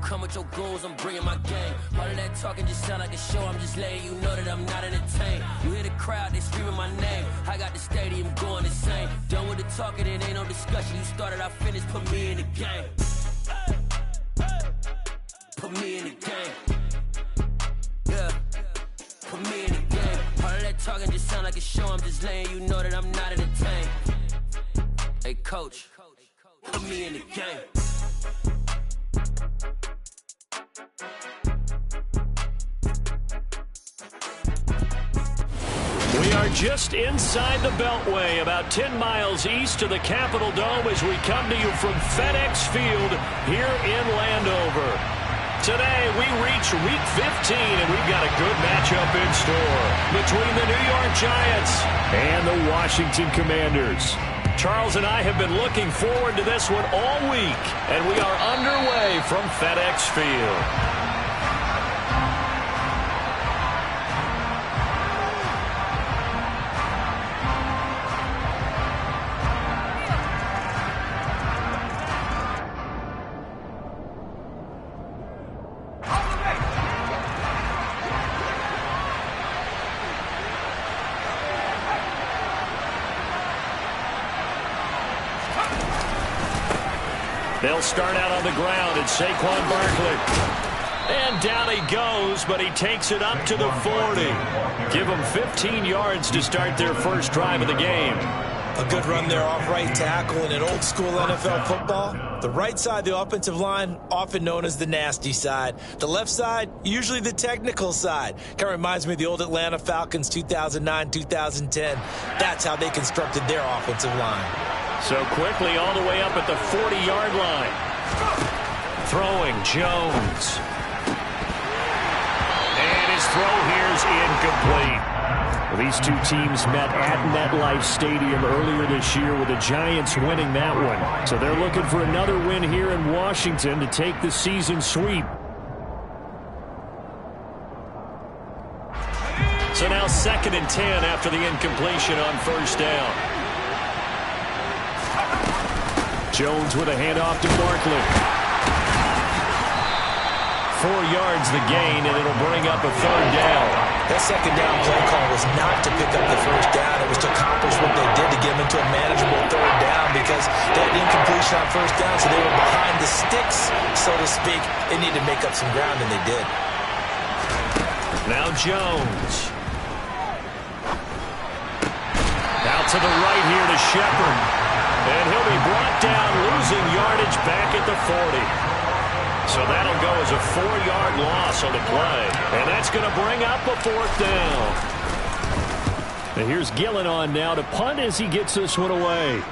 come with your goons, I'm bringing my gang. All of that talking just sound like a show, I'm just letting you know that I'm not entertained. You hear the crowd, they screaming my name. I got the stadium going insane. Done with the talking, it ain't no discussion. You started, I finished, put me in the game. Put me in the game. Yeah, put me in the game. All of that talking just sound like a show, I'm just letting you know that I'm not entertained. Hey coach, put me in the game. We are just inside the Beltway, about 10 miles east of the Capitol Dome as we come to you from FedEx Field here in Landover. Today, we reach Week 15, and we've got a good matchup in store between the New York Giants and the Washington Commanders. Charles and I have been looking forward to this one all week, and we are underway from FedEx Field. They'll start out on the ground. It's Saquon Barkley. And down he goes, but he takes it up to the 40. Give them 15 yards to start their first drive of the game. A good run there off right tackle in an old-school NFL football. The right side, the offensive line, often known as the nasty side. The left side, usually the technical side. Kind of reminds me of the old Atlanta Falcons 2009-2010. That's how they constructed their offensive line. So quickly all the way up at the 40-yard line. Throwing Jones. And his throw here is incomplete. Well, these two teams met at MetLife Stadium earlier this year with the Giants winning that one. So they're looking for another win here in Washington to take the season sweep. So now 2nd and 10 after the incompletion on first down. Jones with a handoff to Barkley. 4 yards the gain, and it'll bring up a 3rd down. That 2nd down play call was not to pick up the first down. It was to accomplish what they did to get them into a manageable 3rd down because they had incompletion on first down, so they were behind the sticks, so to speak. They needed to make up some ground, and they did. Now Jones. Out to the right here to Shepard. And he'll be brought down, losing yardage back at the 40. So that'll go as a 4-yard loss on the play. And that's going to bring up a 4th down. And here's Gillen on now to punt as he gets this one away.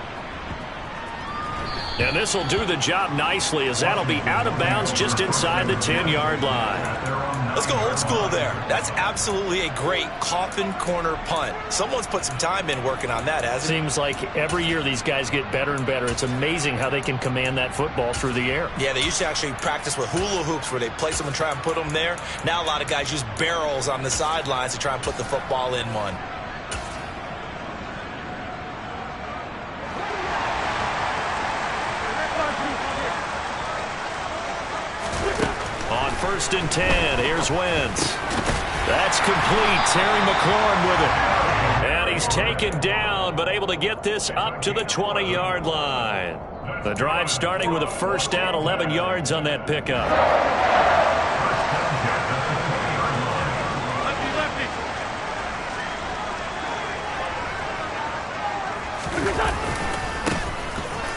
And this will do the job nicely as that'll be out of bounds just inside the 10-yard line. Let's go old school there. That's absolutely a great coffin corner punt. Someone's put some time in working on that, hasn't it? Seems like every year these guys get better and better. It's amazing how they can command that football through the air. Yeah, they used to actually practice with hula hoops where they place them and try and put them there. Now a lot of guys use barrels on the sidelines to try and put the football in one. On 1st and 10, here's Wentz. That's complete. Terry McLaurin with it. And he's taken down, but able to get this up to the 20-yard line. The drive starting with a 1st down, 11 yards on that pickup.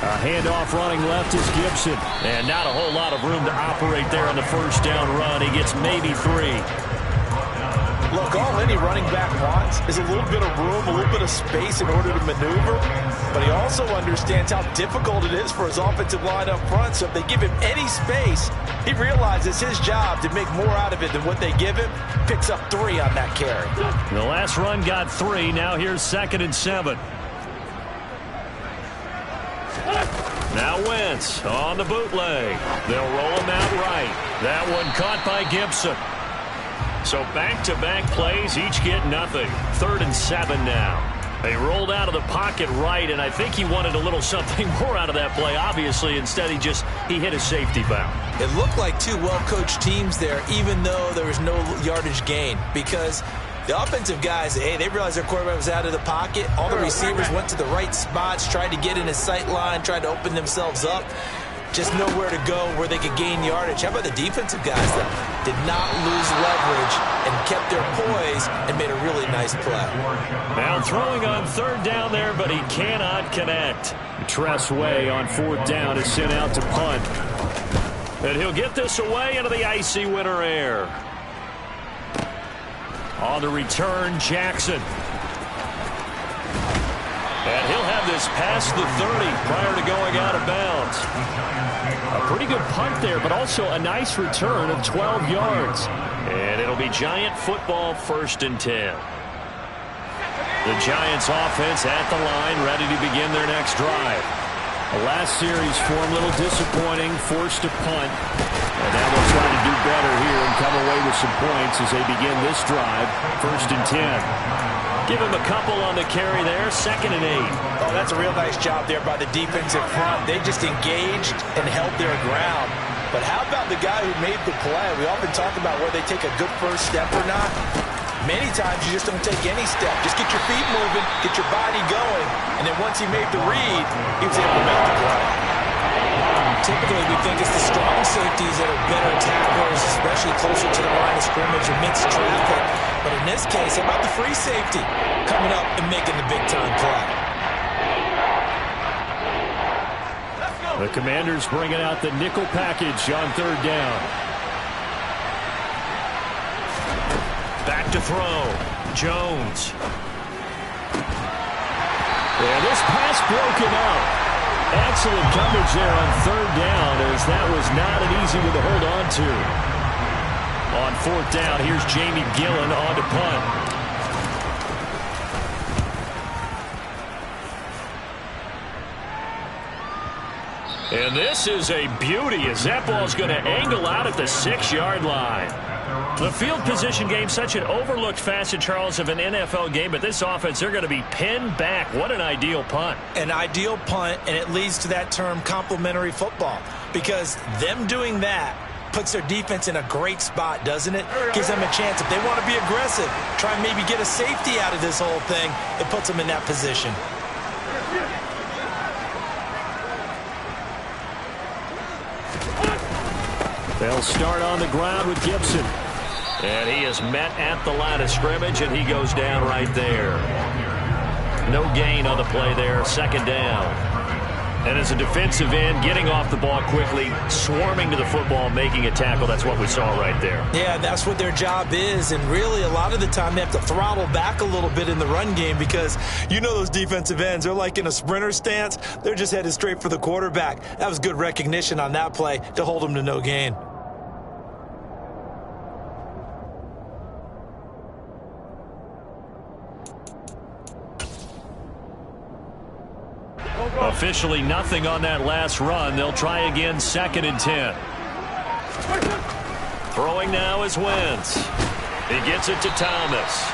A handoff running left is Gibson. And not a whole lot of room to operate there on the 1st down run. He gets maybe 3. Look, all any running back wants is a little bit of room, a little bit of space in order to maneuver. But he also understands how difficult it is for his offensive line up front. So if they give him any space, he realizes his job to make more out of it than what they give him. Picks up 3 on that carry. The last run got 3. Now here's 2nd and 7. Now Wentz on the bootleg. They'll roll him out right. That one caught by Gibson. So back-to-back plays, each get nothing. 3rd and 7 now. They rolled out of the pocket right, and I think he wanted a little something more out of that play, obviously. Instead, he hit a safety valve. It looked like two well-coached teams there, even though there was no yardage gain, because the offensive guys, hey, they realized their quarterback was out of the pocket. All the receivers went to the right spots, tried to get in his sight line, tried to open themselves up. Just nowhere to go where they could gain yardage. How about the defensive guys that did not lose leverage and kept their poise and made a really nice play? Now throwing on third down there, but he cannot connect. Tress Way on fourth down is sent out to punt. And he'll get this away into the icy winter air. On the return, Jackson. And he'll have this past the 30 prior to going out of bounds. A pretty good punt there, but also a nice return of 12 yards. And it'll be Giant football, 1st and 10. The Giants offense at the line, ready to begin their next drive. The last series form a little disappointing, forced to punt. And now they'll try to do better here and come away with some points as they begin this drive, 1st and 10. Give him a couple on the carry there, 2nd and 8. Oh, that's a real nice job there by the defensive front. They just engaged and held their ground. But how about the guy who made the play? We often talk about whether they take a good first step or not. Many times you just don't take any step. Just get your feet moving, get your body going, and then once he made the read, he was able to make the play. Typically, we think it's the strong safeties that are better tacklers, especially closer to the line of scrimmage amidst traffic. But in this case, how about the free safety coming up and making the big-time play? The Commanders bringing out the nickel package on third down. Back to throw. Jones. And this pass broken up. Excellent coverage there on third down, as that was not an easy one to hold on to. On fourth down, here's Jamie Gillen on to punt. And this is a beauty, as that ball's going to angle out at the 6-yard line. The field position game, such an overlooked facet, Charles, of an NFL game, but this offense, they're going to be pinned back. What an ideal punt. An ideal punt, and it leads to that term complementary football, because them doing that puts their defense in a great spot, doesn't it? Gives them a chance. If they want to be aggressive, try and maybe get a safety out of this whole thing, it puts them in that position. They'll start on the ground with Gibson. And he is met at the line of scrimmage, and he goes down right there. No gain on the play there, 2nd down. And as a defensive end, getting off the ball quickly, swarming to the football, making a tackle, that's what we saw right there. Yeah, that's what their job is, and really a lot of the time they have to throttle back a little bit in the run game, because you know those defensive ends, they're like in a sprinter stance. They're just headed straight for the quarterback. That was good recognition on that play to hold them to no gain. Officially nothing on that last run. They'll try again, 2nd and 10. Throwing now is Wentz. He gets it to Thomas.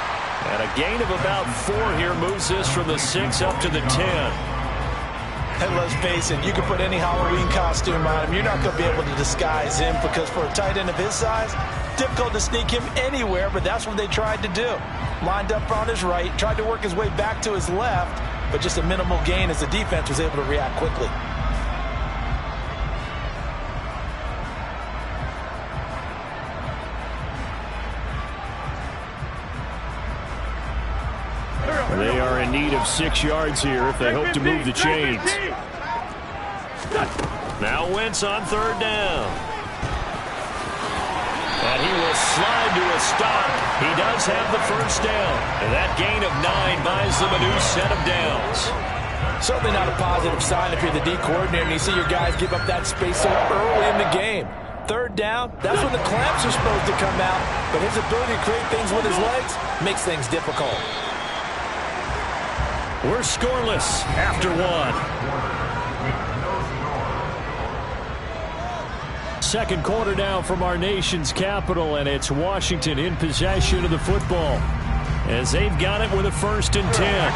And a gain of about 4 here moves this from the 6 up to the 10. And let's face it, you can put any Halloween costume on him. You're not going to be able to disguise him, because for a tight end of his size, difficult to sneak him anywhere, but that's what they tried to do. Lined up on his right, tried to work his way back to his left, but just a minimal gain as the defense was able to react quickly. They are in need of 6 yards here if they hope to move the chains. Now Wentz on third down. And he will slide to a stop. He does have the first down. And that gain of 9 buys them a new set of downs. Certainly not a positive sign if you're the D coordinator and you see your guys give up that space so early in the game. Third down, that's when the clamps are supposed to come out. But his ability to create things with his legs makes things difficult. We're scoreless after 1. Second quarter now from our nation's capital, and it's Washington in possession of the football as they've got it with a 1st and 10.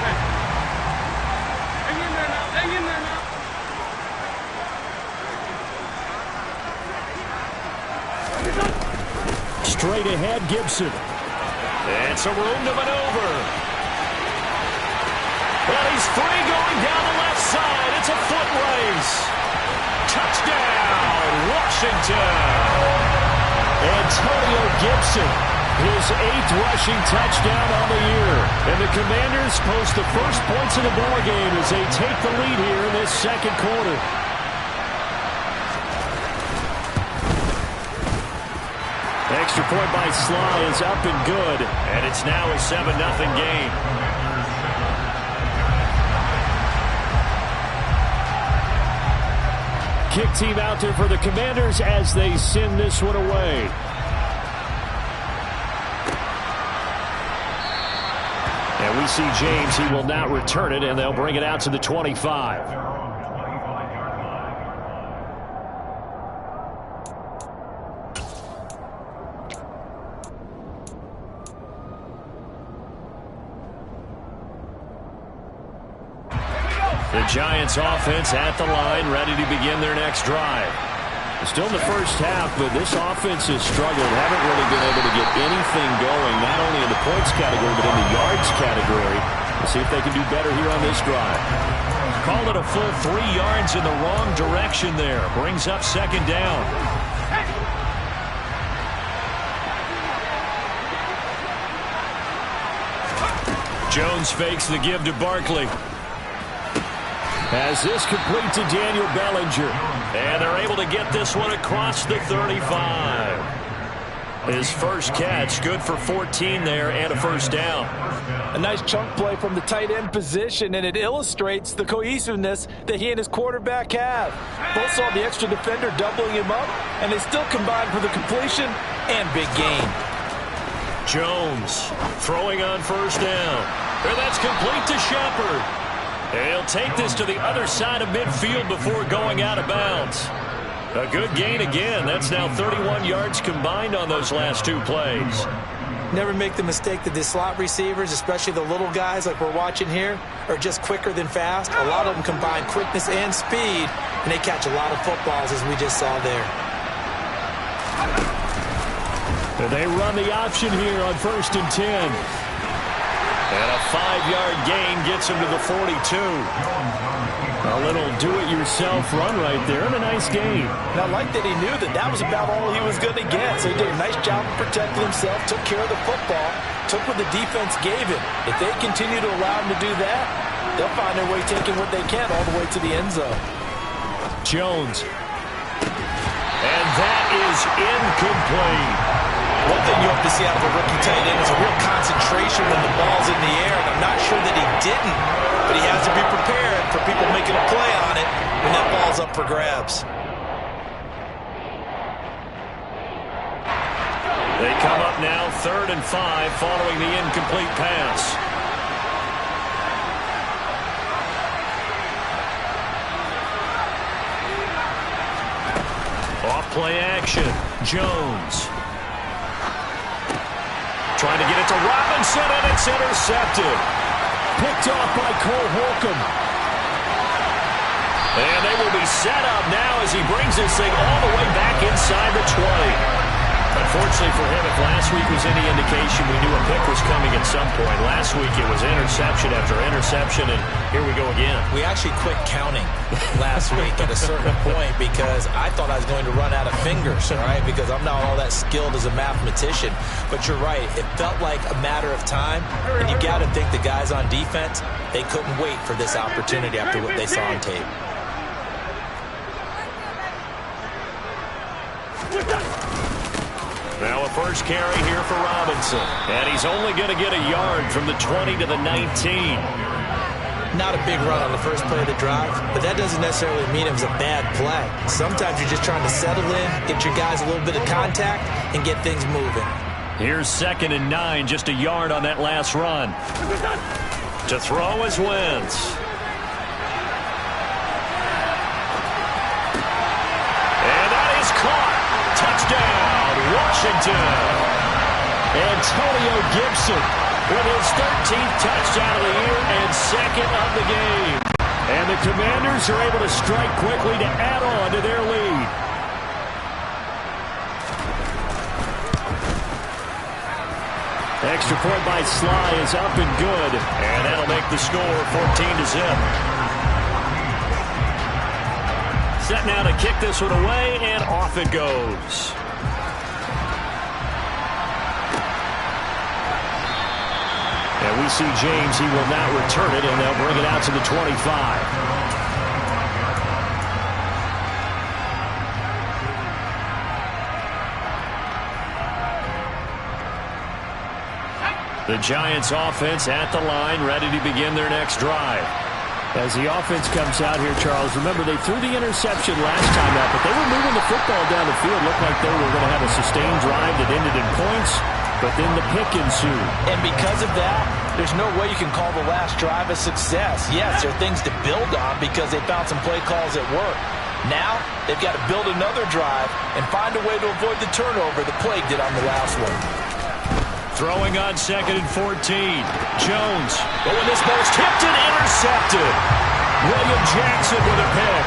Straight ahead, Gibson. And some room to maneuver. And he's free going down the left side. It's a foot race. Touchdown, Washington. Antonio Gibson, his 8th rushing touchdown on the year. And the Commanders post the first points of the ball game as they take the lead here in this second quarter. Extra point by Sly is up and good, and it's now a 7-0 game. Kick team out there for the Commanders as they send this one away. And we see James. He will not return it, and they'll bring it out to the 25. The Giants offense at the line, ready to begin their next drive. Still in the first half, but this offense has struggled. Haven't really been able to get anything going, not only in the points category, but in the yards category. Let's see if they can do better here on this drive. Call it a full 3 yards in the wrong direction there. Brings up second down. Jones fakes the give to Barkley. As this complete to Daniel Bellinger. And they're able to get this one across the 35. His first catch, good for 14 there and a first down. A nice chunk play from the tight end position, and it illustrates the cohesiveness that he and his quarterback have. Both saw the extra defender doubling him up, and they still combined for the completion and big gain. Jones throwing on first down. And that's complete to Shepard. He'll take this to the other side of midfield before going out of bounds. A good gain again. That's now 31 yards combined on those last 2 plays. Never make the mistake that the slot receivers, especially the little guys like we're watching here, are just quicker than fast. A lot of them combine quickness and speed, and they catch a lot of footballs, as we just saw there. They run the option here on 1st and 10. And a 5-yard gain gets him to the 42. A little do-it-yourself run right there, and a nice gain. And I like that he knew that that was about all he was going to get. So he did a nice job of protecting himself, took care of the football, took what the defense gave him. If they continue to allow him to do that, they'll find their way taking what they can all the way to the end zone. Jones. And that is incomplete. One thing you hope to see out of a rookie tight end is a real concentration when the ball's in the air, and I'm not sure that he didn't, but he has to be prepared for people making a play on it when that ball's up for grabs. They come up now 3rd and 5 following the incomplete pass. Off play action. Jones. Trying to get it to Robinson, and it's intercepted. Picked off by Cole Holcomb. And they will be set up now as he brings this thing all the way back inside the 20. Unfortunately for him, if last week was any indication, we knew a pick was coming at some point. Last week it was interception after interception, and here we go again. We actually quit counting last week at a certain point because I thought I was going to run out of fingers, all right, because I'm not all that skilled as a mathematician. But you're right. It felt like a matter of time, and you got to think the guys on defense, they couldn't wait for this opportunity after what they saw on tape. Now a first carry here for Robinson. And he's only going to get a yard from the 20 to the 19. Not a big run on the first play of the drive, but that doesn't necessarily mean it was a bad play. Sometimes you're just trying to settle in, get your guys a little bit of contact, and get things moving. Here's 2nd and 9, just a yard on that last run. To throw is Wentz. And that is caught. Touchdown, Washington. Antonio Gibson with his 13th touchdown of the year and 2nd of the game. And the Commanders are able to strike quickly to add on to their lead. Extra point by Sly is up and good, and that'll make the score 14-0. Set now to kick this one away, and off it goes. And we see James, he will not return it, and they'll bring it out to the 25. The Giants offense at the line, ready to begin their next drive. As the offense comes out here, Charles, remember they threw the interception last time out, but they were moving the football down the field. Looked like they were going to have a sustained drive that ended in points, but then the pick ensued. And because of that, there's no way you can call the last drive a success. Yes, there are things to build on because they found some play calls that work. Now, they've got to build another drive and find a way to avoid the turnover the Plague did on the last one. Throwing on 2nd and 14. Jones. Oh, and this ball's tipped and intercepted. William Jackson with a pick.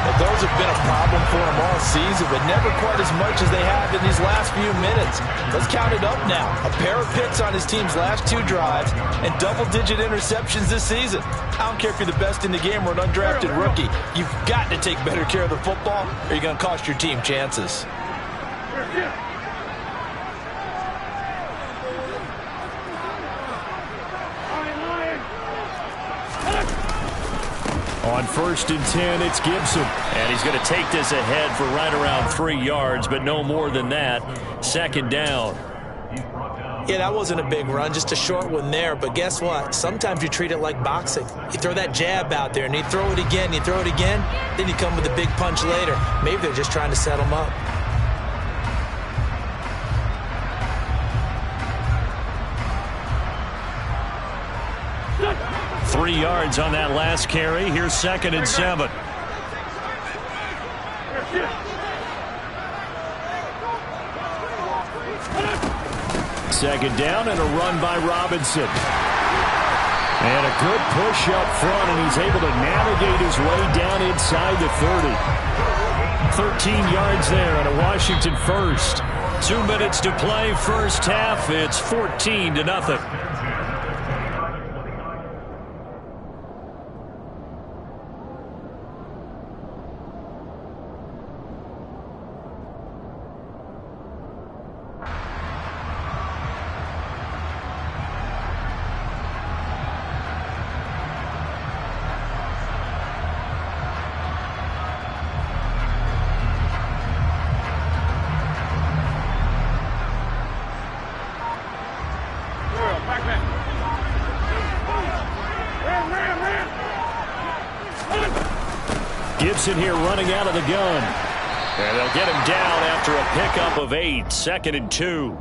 Well, those have been a problem for them all season, but never quite as much as they have in these last few minutes. Let's count it up now. A pair of picks on his team's last 2 drives and double-digit interceptions this season. I don't care if you're the best in the game or an undrafted rookie. You've got to take better care of the football or you're going to cost your team chances. On 1st and 10, it's Gibson. And he's going to take this ahead for right around 3 yards, but no more than that. 2nd down. Yeah, that wasn't a big run, just a short one there. But guess what? Sometimes you treat it like boxing. You throw that jab out there, and you throw it again, you throw it again, then you come with a big punch later. Maybe they're just trying to set them up. Three yards on that last carry. Here's 2nd and 7. Second down and a run by Robinson. And a good push up front, and he's able to navigate his way down inside the 30. 13 yards there on a Washington first. 2 minutes to play first half. It's 14-0. Gibson here running out of the gun. And they'll get him down after a pickup of 8. 2nd and 2.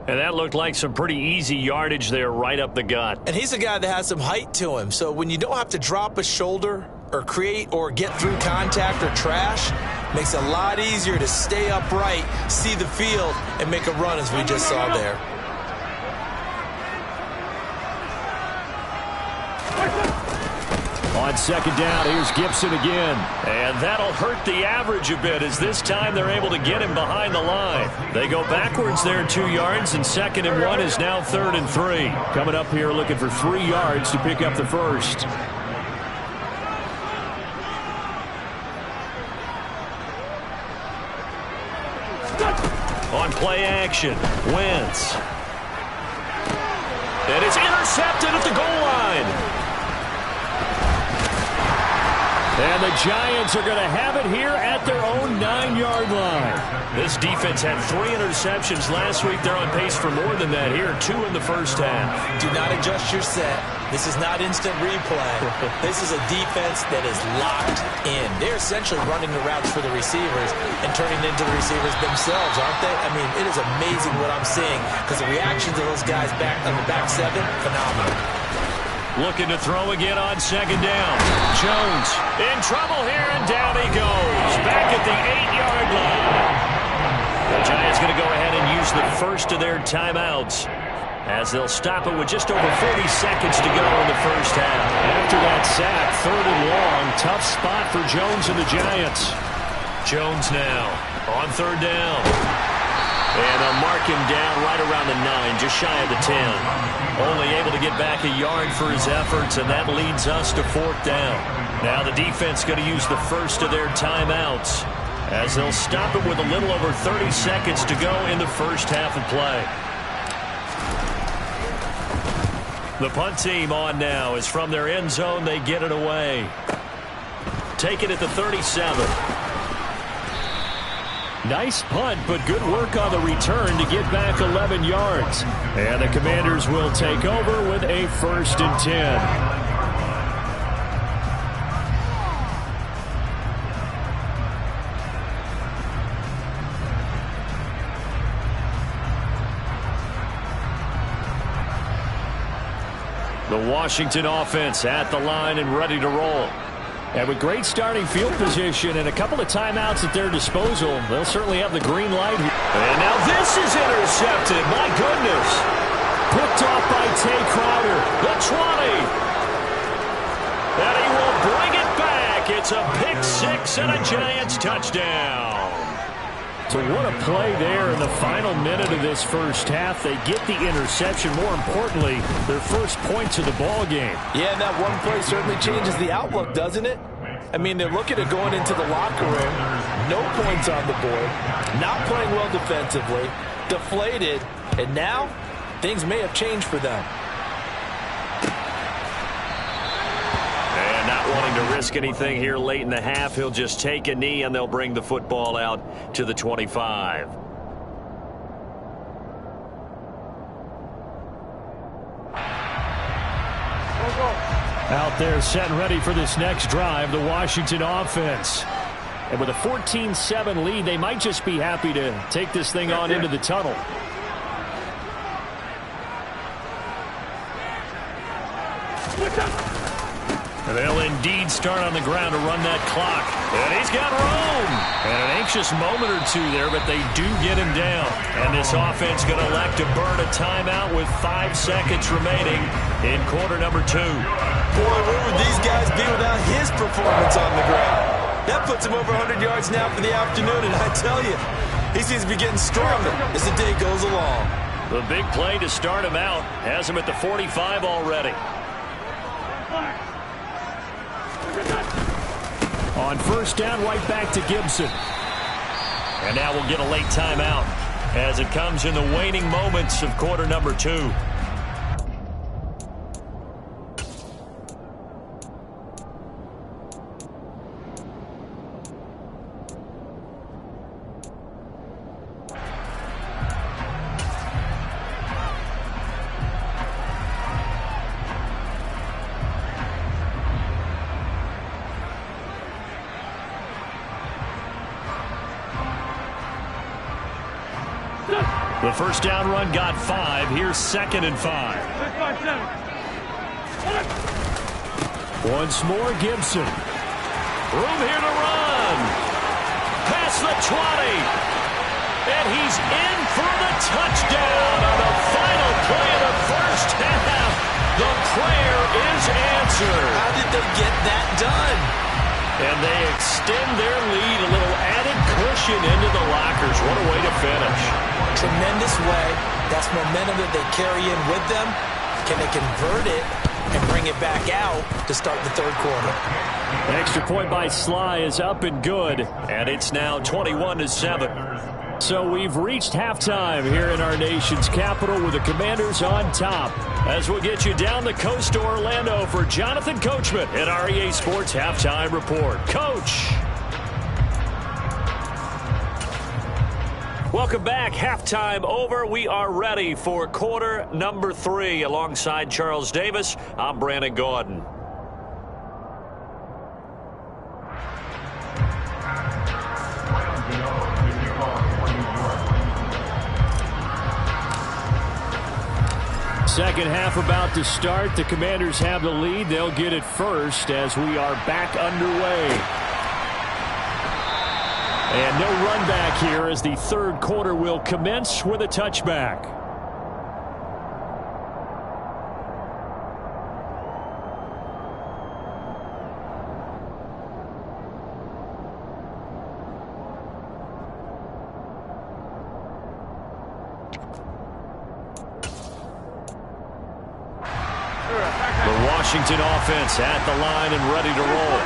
And that looked like some pretty easy yardage there right up the gut. And he's a guy that has some height to him. So when you don't have to drop a shoulder or create or get through contact or trash, makes it a lot easier to stay upright, see the field, and make a run as we just saw there. On 2nd down, here's Gibson again. And that'll hurt the average a bit as this time they're able to get him behind the line. They go backwards there 2 yards, and 2nd and 1 is now 3rd and 3. Coming up here looking for 3 yards to pick up the first. On play action, Wentz. And it's intercepted at the goal line. And the Giants are going to have it here at their own 9-yard line. This defense had 3 interceptions last week. They're on pace for more than that here. 2 in the first half. Do not adjust your set. This is not instant replay. This is a defense that is locked in. They're essentially running the routes for the receivers and turning into the receivers themselves, aren't they? I mean, it is amazing what I'm seeing because the reactions of those guys back on the back 7, phenomenal. Looking to throw again on 2nd down. Jones in trouble here, and down he goes. Back at the 8-yard line. The Giants going to go ahead and use the first of their timeouts as they'll stop it with just over 40 seconds to go in the first half. After that sack, 3rd and long. Tough spot for Jones and the Giants. Jones now on 3rd down. And they'll mark him down right around the 9, just shy of the 10. Only able to get back a yard for his efforts, and that leads us to 4th down. Now the defense going to use the first of their timeouts, as they'll stop it with a little over 30 seconds to go in the first half of play. The punt team on now is from their end zone. They get it away. Take it at the 37. Nice punt, but good work on the return to get back 11 yards. And the Commanders will take over with a 1st and 10. The Washington offense at the line and ready to roll. And with great starting field position and a couple of timeouts at their disposal, they'll certainly have the green light here. And now this is intercepted. My goodness. Picked off by Tay Crowder. The 20. And he will bring it back. It's a pick 6 and a Giants touchdown. So what a play there in the final minute of this first half. They get the interception. More importantly, their first points of the ball game. Yeah, and that one play certainly changes the outlook, doesn't it? I mean, they're looking at going into the locker room. No points on the board. Not playing well defensively. Deflated. And now, things may have changed for them. Not wanting to risk anything here late in the half, he'll just take a knee and they'll bring the football out to the 25. Out there set and ready for this next drive, the Washington offense. And with a 14-7 lead, they might just be happy to take this thing on into the tunnel. They'll indeed start on the ground to run that clock. And he's got room. And an anxious moment or two there, but they do get him down. And this offense going to elect to burn a timeout with 5 seconds remaining in quarter number 2. Boy, where would these guys be without his performance on the ground? That puts him over 100 yards now for the afternoon, and I tell you, he seems to be getting stronger as the day goes along. The big play to start him out has him at the 45 already. On first down, right back to Gibson. And now we'll get a late timeout as it comes in the waning moments of quarter number 2. The first down run got 5. Here's 2nd and 5. Once more, Gibson. Room here to run. Past the 20. And he's in for the touchdown on the final play of the first half. The prayer is answered. How did they get that done? And they extend their lead, a little added cushion into the lockers. What a way to finish. Tremendous way. That's momentum that they carry in with them. Can they convert it and bring it back out to start the third quarter? Extra point by Sly is up and good, and it's now 21-7. So we've reached halftime here in our nation's capital with the Commanders on top. As we'll get you down the coast to Orlando for Jonathan Coachman at REA Sports Halftime Report. Coach. Welcome back. Halftime over. We are ready for quarter number 3. Alongside Charles Davis, I'm Brandon Gordon. Second half about to start. The Commanders have the lead. They'll get it first as we are back underway. And no run back here as the third quarter will commence with a touchback. The Washington offense at the line and ready to roll.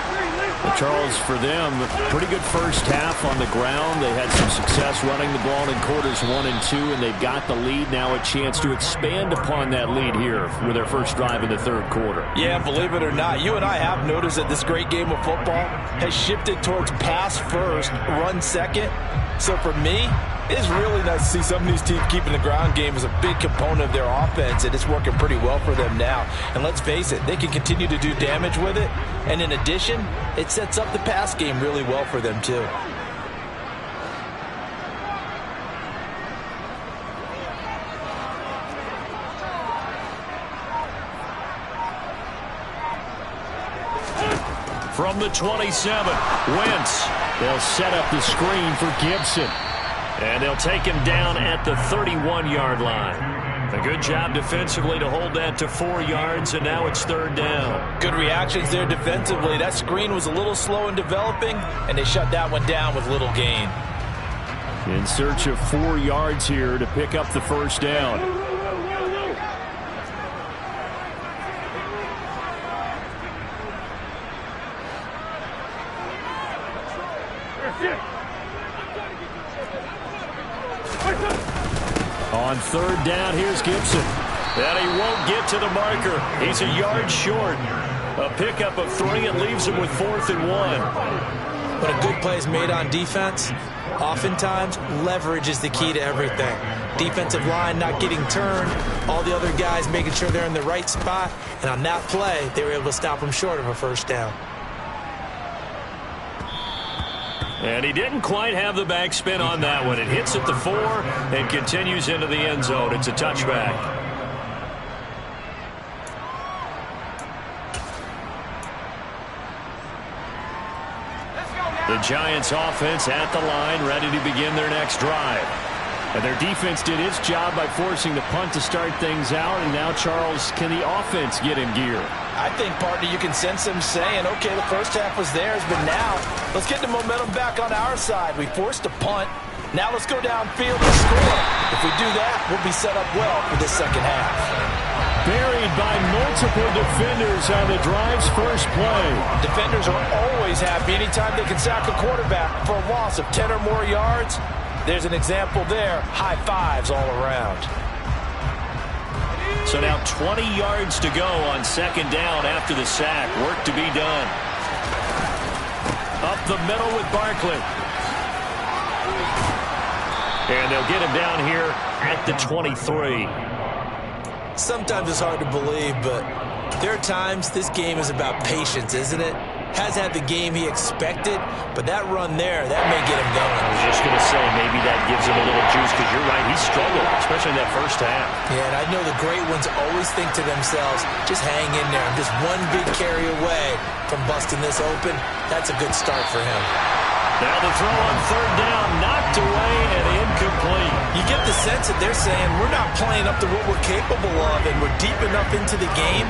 Well, Charles, for them, pretty good first half on the ground. They had some success running the ball in quarters 1 and 2, and they've got the lead. Now a chance to expand upon that lead here with their first drive in the third quarter. Yeah, believe it or not, you and I have noticed that this great game of football has shifted towards pass first, run second. So for me, it's really nice to see some of these teams keeping the ground game as a big component of their offense, and it's working pretty well for them now. And let's face it, they can continue to do damage with it. And in addition, it sets up the pass game really well for them too. From the 27, Wentz. They'll set up the screen for Gibson. And they'll take him down at the 31-yard line. A good job defensively to hold that to 4 yards, and now it's third down. Good reactions there defensively. That screen was a little slow in developing, and they shut that one down with little gain. In search of 4 yards here to pick up the first down. On third down, here's Gibson. And he won't get to the marker. He's a yard short. A pickup of 3. It leaves him with 4th and 1. When a good play is made on defense, oftentimes leverage is the key to everything. Defensive line not getting turned, all the other guys making sure they're in the right spot, and on that play, they were able to stop him short of a first down. And he didn't quite have the backspin on that one. It hits at the 4 and continues into the end zone. It's a touchback. The Giants offense at the line, ready to begin their next drive. And their defense did its job by forcing the punt to start things out. And now, Charles, can the offense get in gear? I think, partner, you can sense them saying, okay, the first half was theirs, but now let's get the momentum back on our side. We forced a punt. Now let's go downfield and score. If we do that, we'll be set up well for this second half. Buried by multiple defenders on the drive's first play. Defenders are always happy anytime they can sack a quarterback for a loss of 10 or more yards. There's an example there. High fives all around. So now 20 yards to go on second down after the sack. Work to be done. Up the middle with Barkley. And they'll get him down here at the 23. Sometimes it's hard to believe, but there are times this game is about patience, isn't it? Has had the game he expected, but that run there, that may get him going. I was just going to say, maybe that gives him a little juice, because you're right, he struggled, especially in that first half. Yeah, and I know the great ones always think to themselves, just hang in there. I'm just one big carry away from busting this open. That's a good start for him. Now the throw on third down, knocked away and incomplete. You get the sense that they're saying, we're not playing up to what we're capable of, and we're deep enough into the game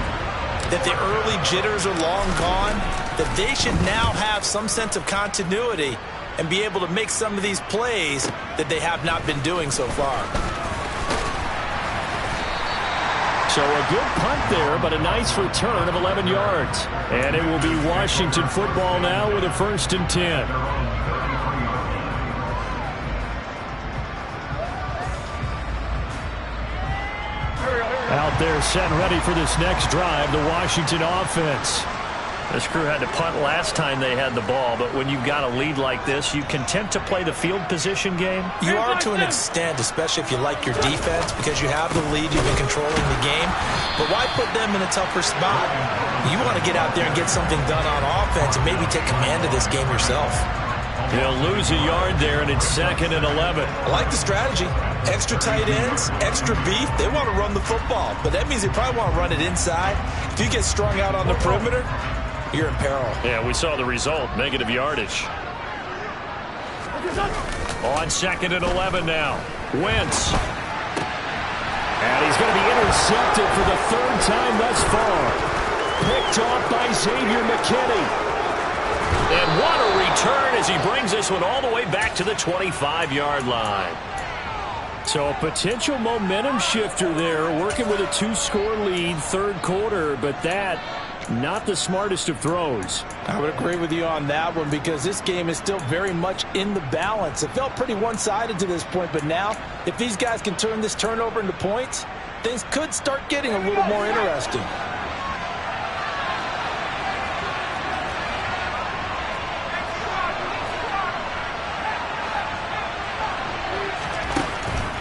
that the early jitters are long gone, that they should now have some sense of continuity and be able to make some of these plays that they have not been doing so far. So a good punt there, but a nice return of 11 yards. And it will be Washington football now with a 1st and 10. Out there set and ready for this next drive, the Washington offense. This crew had to punt last time they had the ball, but when you've got a lead like this, you content to play the field position game? You are to an extent, especially if you like your defense, because you have the lead, you've been controlling the game. But why put them in a tougher spot? You want to get out there and get something done on offense and maybe take command of this game yourself. He'll lose a yard there, and it's 2nd and 11. I like the strategy. Extra tight ends, extra beef. They want to run the football, but that means they probably want to run it inside. If you get strung out on the perimeter, you're in peril. Yeah, we saw the result, negative yardage. On 2nd and 11 now. Wentz. And he's going to be intercepted for the 3rd time thus far. Picked off by Xavier McKinney. And what a return as he brings this one all the way back to the 25-yard line. So a potential momentum shifter there, working with a 2-score lead, third quarter, but that, not the smartest of throws. I would agree with you on that one because this game is still very much in the balance. It felt pretty one-sided to this point, but now if these guys can turn this turnover into points, things could start getting a little more interesting.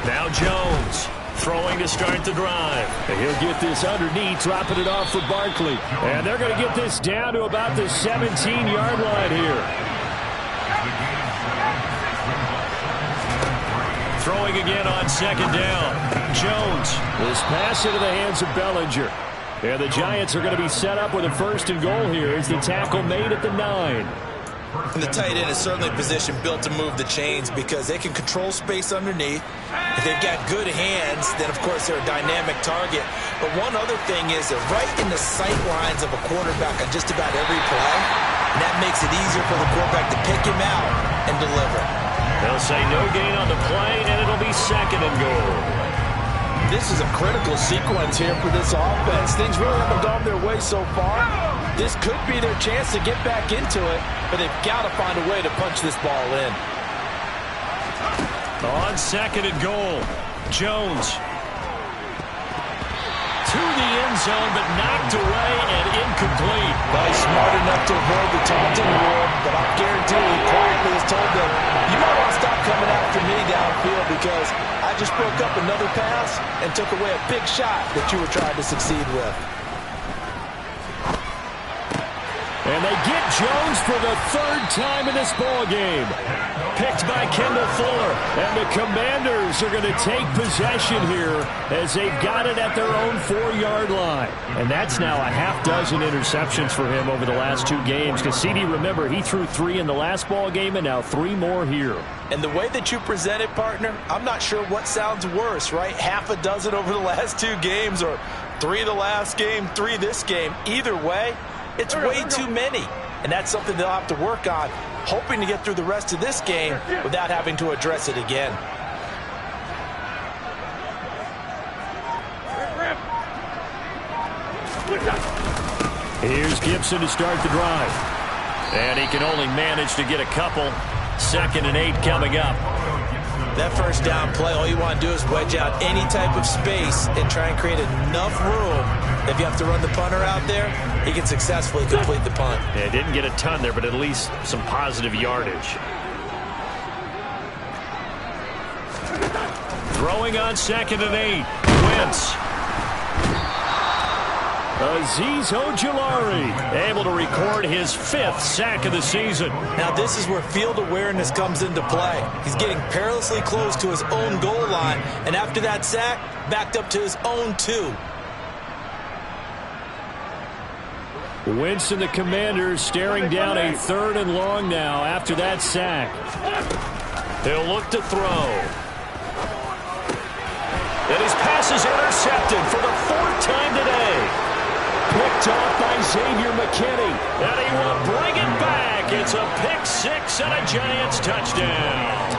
Now Jones throwing to start the drive. And he'll get this underneath, dropping it off for Barkley. And they're going to get this down to about the 17-yard line here. Throwing again on second down. Jones. This pass into the hands of Bellinger. And the Giants are going to be set up with a 1st and goal here as the tackle made at the 9. And the tight end is certainly a position built to move the chains because they can control space underneath. If they've got good hands, then, of course, they're a dynamic target. But one other thing is they're right in the sight lines of a quarterback on just about every play. And that makes it easier for the quarterback to pick him out and deliver. They'll say no gain on the play, and it'll be 2nd and goal. This is a critical sequence here for this offense. Things really haven't gone their way so far. This could be their chance to get back into it, but they've got to find a way to punch this ball in. On 2nd and goal, Jones. To the end zone, but knocked away and incomplete. Well, he's smart enough to avoid the taunting rule, but I guarantee he quietly has told them, you might want to stop coming after me downfield because I just broke up another pass and took away a big shot that you were trying to succeed with. And they get Jones for the 3rd time in this ball game. Picked by Kendall Fuller. And the Commanders are going to take possession here as they've got it at their own 4-yard line. And that's now a half dozen interceptions for him over the last 2 games. Because, CD, remember, he threw 3 in the last ball game and now 3 more here. And the way that you present it, partner, I'm not sure what sounds worse, right? Half a dozen over the last 2 games or 3 the last game, 3 this game. Either way, it's way too many, and that's something they'll have to work on, hoping to get through the rest of this game without having to address it again. Here's Gibson to start the drive. And he can only manage to get a couple. 2nd and 8 coming up. That 1st down play, all you want to do is wedge out any type of space and try and create enough room. If you have to run the punter out there, he can successfully complete the punt. Yeah, didn't get a ton there, but at least some positive yardage. Throwing on 2nd and 8. Wentz. Azeez Ojulari able to record his 5th sack of the season. Now this is where field awareness comes into play. He's getting perilously close to his own goal line, and after that sack, backed up to his own 2. Wentz and the Commanders staring down a 3rd and long now after that sack. He'll look to throw. And his pass is intercepted for the 4th time today. Picked off by Xavier McKinney. And he will bring it back. It's a pick 6 and a Giants touchdown.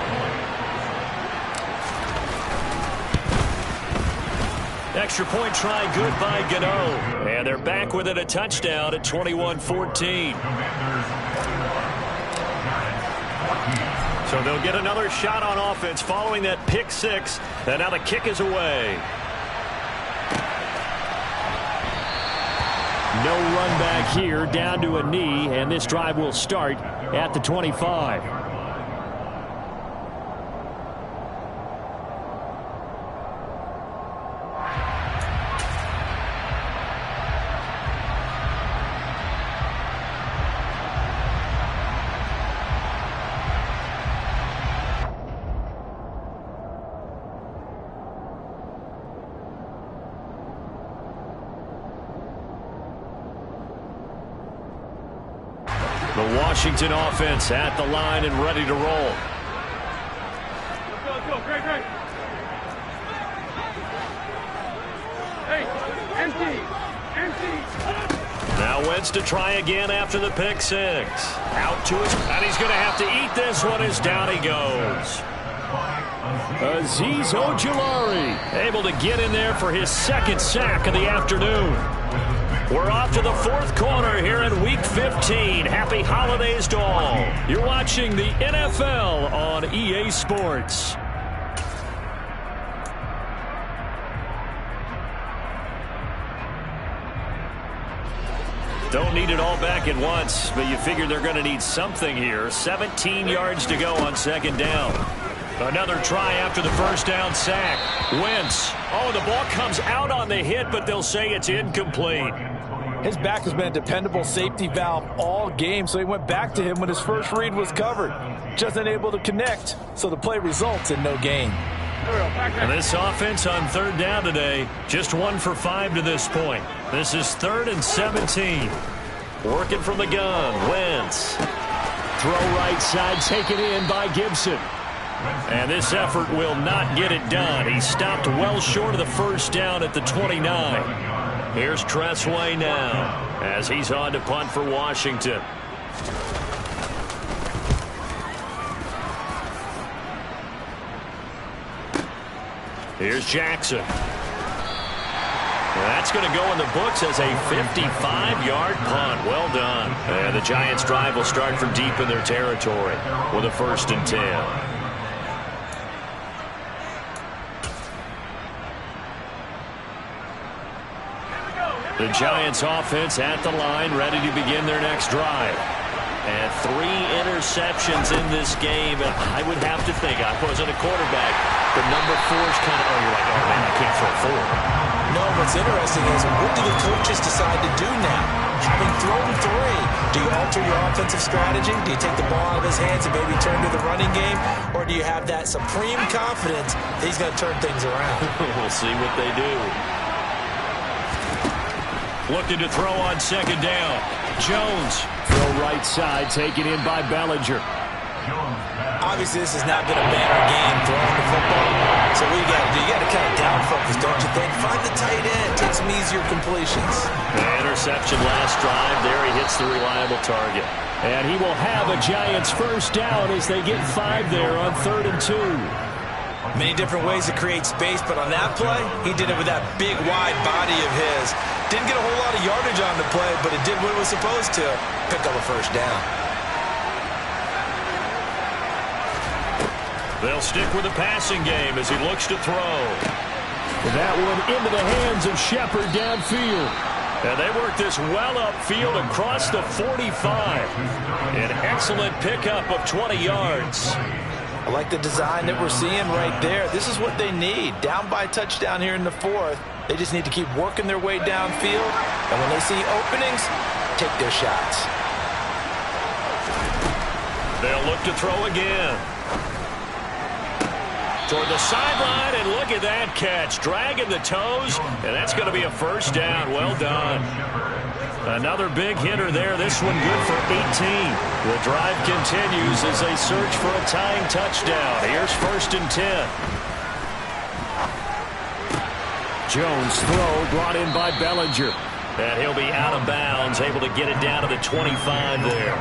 Extra point try good by Gano. And they're back with it, a touchdown at 21-14. So they'll get another shot on offense following that pick 6. And now the kick is away. No run back here, down to a knee, and this drive will start at the 25. The Washington offense at the line and ready to roll. Let's go, great. Hey, empty. Now Wentz to try again after the pick 6. Out to his, and he's going to have to eat this one as down he goes. Azeez Ojulari able to get in there for his second sack of the afternoon. We're off to the fourth quarter here in Week 15. Happy holidays to all. You're watching the NFL on EA Sports. Don't need it all back at once, but you figure they're going to need something here. 17 yards to go on second down. Another try after the first down sack. Wentz. Oh, the ball comes out on the hit, but they'll say it's incomplete. His back has been a dependable safety valve all game, so he went back to him when his first read was covered. Just unable to connect, so the play results in no gain. And this offense on third down today, just 1 for 5 to this point. This is 3rd and 17. Working from the gun, Wentz. Throw right side, taken in by Gibson. And this effort will not get it done. He stopped well short of the first down at the 29. Here's Tressway now as he's on to punt for Washington. Here's Jackson. That's going to go in the books as a 55-yard punt. Well done. And the Giants' drive will start from deep in their territory with a 1st and 10. The Giants offense at the line, ready to begin their next drive. And 3 interceptions in this game. And I would have to think, I wasn't a quarterback, but number 4 is kind of, you're like, oh, man, I can't throw 4. No, what's interesting is what do the coaches decide to do now? Having thrown 3, do you alter your offensive strategy? Do you take the ball out of his hands and maybe turn to the running game? Or do you have that supreme confidence that he's going to turn things around? We'll see what they do. Looking to throw on second down. Jones. Throw right side, taken in by Bellinger. Obviously, this has not been a banner game throwing the football. So what you got to do? You got to kind of down focus, don't you think? Find the tight end. Take some easier completions. The interception last drive. There he hits the reliable target. And he will have a Giants first down as they get 5 there on 3rd and 2. Many different ways to create space, but on that play, he did it with that big, wide body of his. Didn't get a whole lot of yardage on the play, but it did what it was supposed to. Pick up a first down. They'll stick with the passing game as he looks to throw. That one into the hands of Shepard downfield. And they work this well upfield across the 45. An excellent pickup of 20 yards. I like the design that we're seeing right there. This is what they need. Down by touchdown here in the 4th. They just need to keep working their way downfield. And when they see openings, take their shots. They'll look to throw again. Toward the sideline, and look at that catch. Dragging the toes, and that's going to be a first down. Well done. Another big hitter there. This one good for 18. The drive continues as they search for a tying touchdown. Here's 1st and 10. Jones throw brought in by Bellinger. And he'll be out of bounds, able to get it down to the 25 there.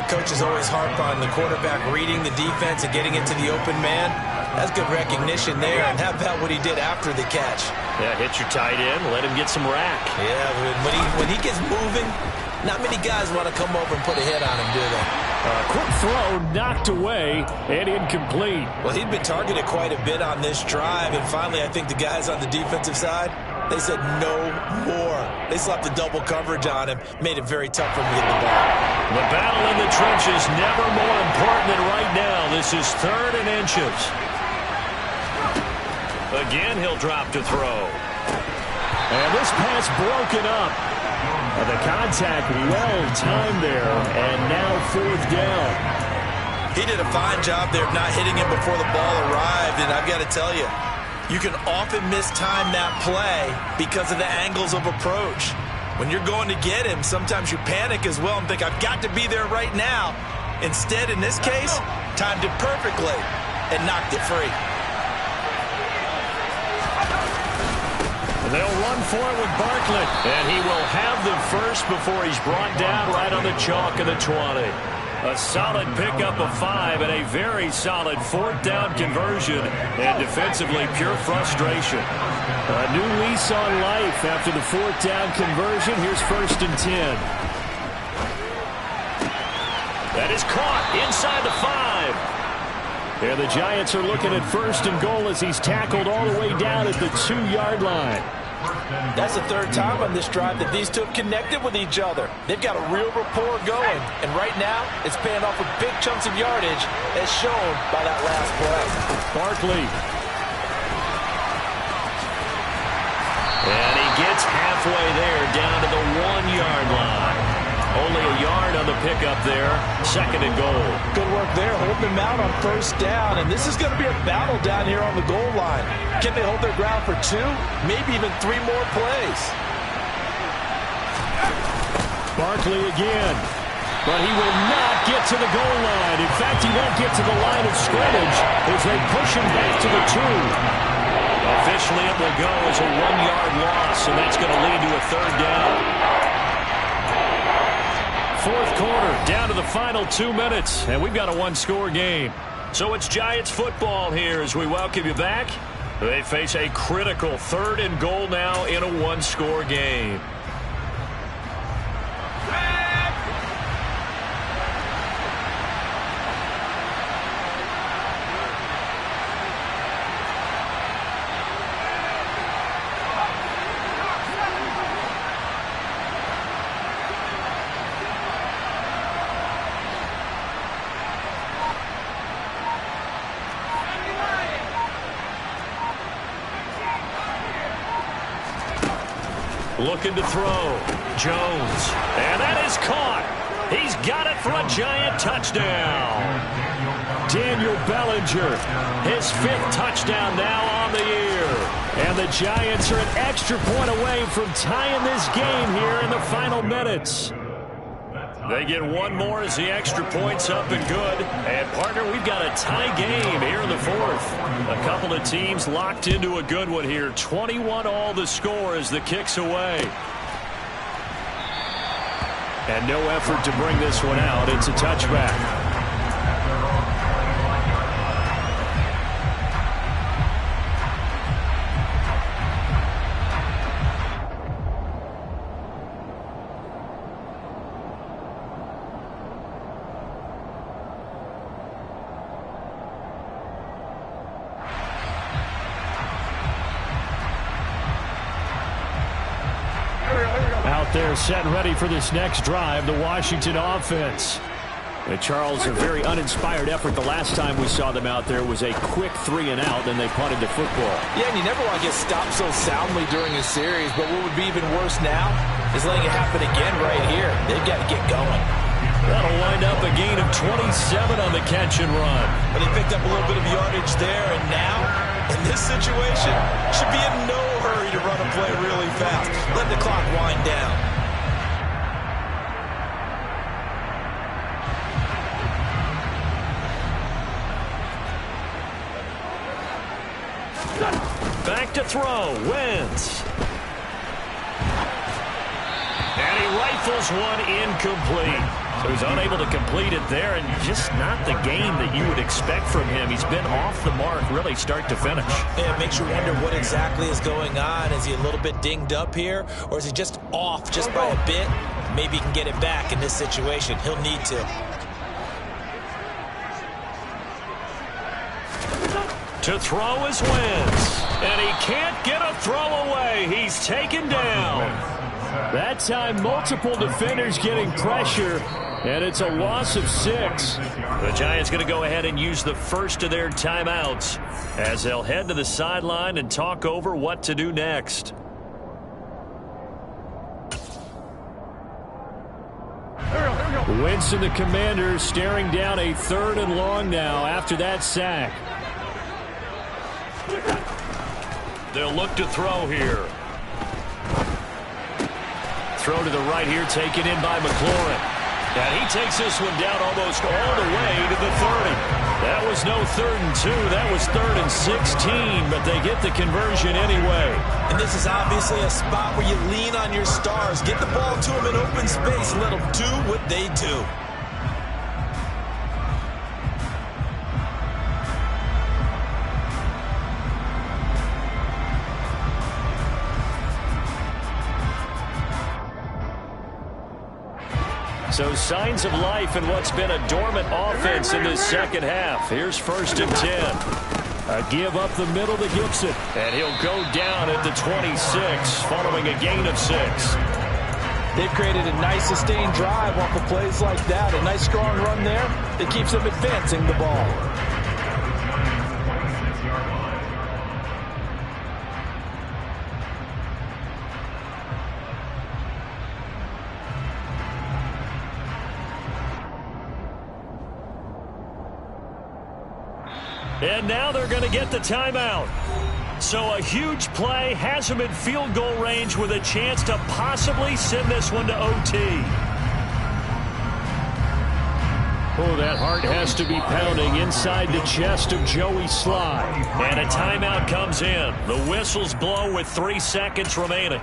Coaches always harp on the quarterback reading the defense and getting it to the open man. That's good recognition there. And how about what he did after the catch? Yeah, hit your tight end, let him get some rack. Yeah, when he gets moving, not many guys want to come over and put a hit on him, do they? Quick throw, knocked away, and incomplete. Well, he'd been targeted quite a bit on this drive, and finally I think the guys on the defensive side, they said no more. They slapped the double coverage on him, made it very tough for him to get the ball. The battle in the trenches never more important than right now. This is 3rd and inches. Again, he'll drop to throw. And this pass broken up. The contact well timed there, and now 4th down. He did a fine job there of not hitting him before the ball arrived, and I've got to tell you, you can often mistime that play because of the angles of approach. When you're going to get him, sometimes you panic as well and think, I've got to be there right now. Instead, in this case, timed it perfectly and knocked it free. They'll run for it with Barkley, and he will have the first before he's brought down right on the chalk of the 20. A solid pickup of 5 and a very solid 4th down conversion. And defensively, pure frustration. A new lease on life after the 4th down conversion. Here's 1st and 10. That is caught inside the 5. And the Giants are looking at 1st and goal as he's tackled all the way down at the 2-yard line. That's the 3rd time on this drive that these two have connected with each other. They've got a real rapport going. And right now, it's paying off with big chunks of yardage, as shown by that last play. Barkley. And he gets halfway there, down to the 1-yard line. Only a yard on the pickup there. 2nd and goal. Good work there, holding them out on 1st down. And this is going to be a battle down here on the goal line. Can they hold their ground for 2, maybe even 3 more plays? Barkley again. But he will not get to the goal line. In fact, he won't get to the line of scrimmage as they push him back to the 2. Officially, it will go as a 1-yard loss, and that's going to lead to a 3rd down. 4th quarter, down to the final 2 minutes, and we've got a 1-score game. So it's Giants football here as we welcome you back. They face a critical 3rd and goal now in a 1-score game. Looking to throw. Jones. And that is caught. He's got it for a Giant touchdown. Daniel Bellinger, his 5th touchdown now on the year. And the Giants are an extra point away from tying this game here in the final minutes. They get one more as the extra point's up and good. And, partner, we've got a tie game here in the 4th. A couple of teams locked into a good one here. 21 all the score as the kick's away. And no effort to bring this one out. It's a touchback. They're set and ready for this next drive, the Washington offense. And Charles, a very uninspired effort the last time we saw them out there was a quick 3 and out, then they punted the football. Yeah, and you never want to get stopped so soundly during a series, but what would be even worse now is letting it happen again right here. They've got to get going. That'll wind up a gain of 27 on the catch and run. But they picked up a little bit of yardage there, and now, in this situation, should be in no hurry to run a play really fast. Let the clock wind down. Back to throw. Wentz. And he rifles one incomplete. So he's unable to complete it there, and just not the game that you would expect from him. He's been off the mark really start to finish. Yeah, it makes you wonder what exactly is going on. Is he a little bit dinged up here, or is he just off just by a bit? Maybe he can get it back in this situation. He'll need to. To throw is Wentz. And he can't get a throw away. He's taken down. That time, multiple defenders getting pressure, and it's a loss of 6. The Giants going to go ahead and use the first of their timeouts as they'll head to the sideline and talk over what to do next. Wentz and the Commanders staring down a 3rd and long now after that sack. They'll look to throw here. Throw to the right here, taken in by McLaurin. And he takes this one down almost all the way to the 30. That was no 3rd and 2. That was 3rd and 16, but they get the conversion anyway. And this is obviously a spot where you lean on your stars. Get the ball to them in open space and let them do what they do. So signs of life in what's been a dormant offense in this second half. Here's 1st and 10. A give up the middle to Gibson. And he'll go down at the 26 following a gain of 6. They've created a nice sustained drive off of plays like that. A nice strong run there that keeps them advancing the ball. And now they're going to get the timeout. So a huge play has them in field goal range with a chance to possibly send this one to OT. Oh, that heart has to be pounding inside the chest of Joey Sly. And a timeout comes in. The whistles blow with 3 seconds remaining.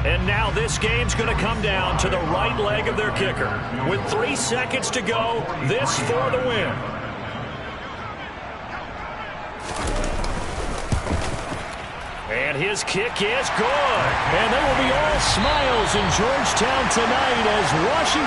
And now this game's going to come down to the right leg of their kicker. With 3 seconds to go, this for the win. And his kick is good. And they will be all smiles in Georgetown tonight as Washington